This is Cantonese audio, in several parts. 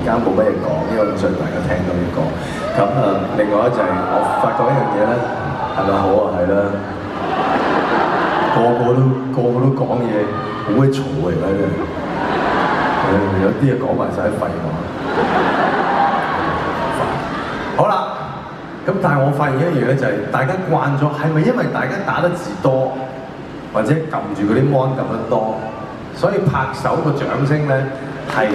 而家冇乜嘢講，因為唔想大家聽到呢個。咁另外咧就係我發覺一樣嘢咧，係咪好啊？係啦，個個都講嘢，好鬼嘈嚟㗎真係。有啲嘢講埋晒啲廢話。好啦，咁但係我發現一樣嘢咧，就係大家慣咗，係咪因為大家打得字多，或者撳住嗰啲 mon 撳得多，所以拍手個掌聲咧係？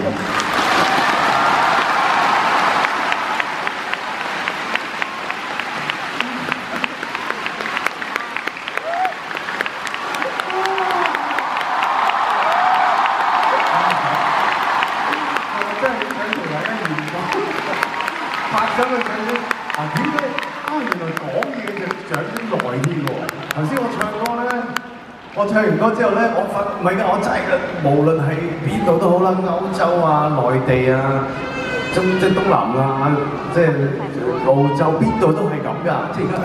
拍手嘅掌聲啊！點解啊？原來講嘢嘅掌聲耐啲喎。頭先我唱歌咧，我唱完歌之後咧，我發唔係㗎，我真係㗎，無論係邊度都好啦，歐洲啊、內地啊、即係東南亞，即係澳洲邊度都係咁㗎。即係而家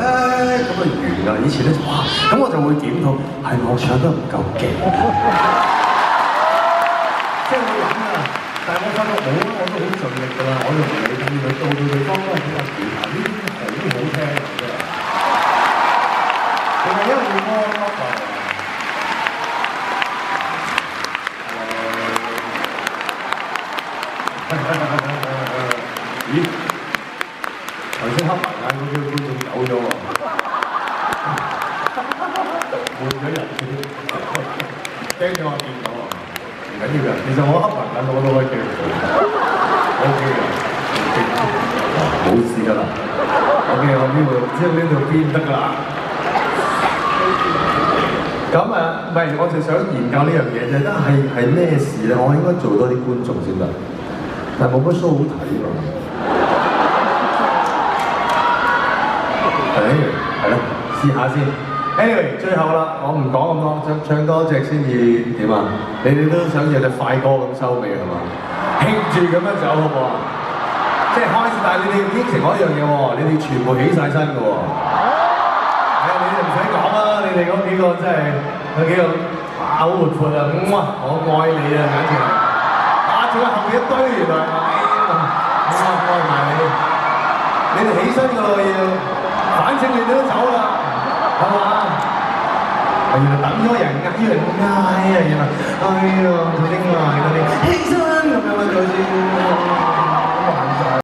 咁就完㗎。以前咧哇，咁我就會檢討，係我唱得唔夠勁。即係我諗啊，但係我發覺冇啊，我都好盡力㗎啦，我就唔理佢，到地方都係比較短啊，呢啲好聽嘅啫。係咪因為要摸粒啊？咦？頭先黑埋眼嗰啲觀眾走咗喎，換咗人先，驚咗我見到啊！唔緊要嘅，其實我黑埋眼我都可以繼續做 ，OK 嘅，冇事㗎啦。OK， 我呢度知道呢度邊得㗎啦。咁唔係，我就想研究呢樣嘢啫。係咩事咧？我應該做多啲觀眾先得，但係冇乜 show 好睇喎。係咯，試下先。Anyway， 最後啦，我唔講咁多，唱多隻先至點啊？你哋都想有隻快歌咁收尾係嘛？興住咁樣走好唔好啊？即係開始，但係你哋應承我一樣嘢喎，你哋全部起晒身㗎喎。係啊，你哋唔使講啦，你哋嗰幾個真係有幾個好活潑啊！我愛你啊，簡直係。仲有後面一堆原來愛埋你。你哋起身㗎咯要，反正你哋都走啦，係嘛？原來等咗人嗌啊，原來，哎呀，佢啲嗌嗰啲起身咁樣啦，佢先。